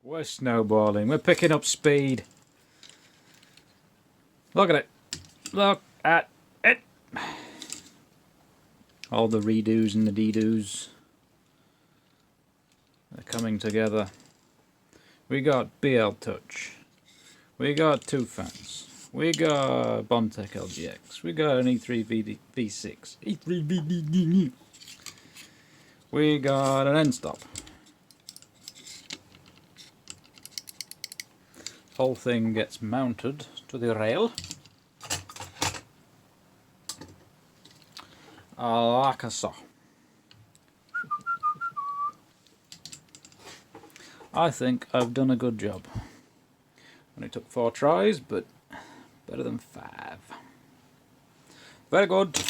We're snowballing. We're picking up speed. Look at it. Look at it. All the redos and the de-dos. They're coming together. We got BL Touch. We got two fans. We got Bondtech LGX. We got an E3 V6. E3 VD. We got an end stop. Whole thing gets mounted to the rail. Like so. I think I've done a good job. Only took 4 tries, but better than 5. Very good.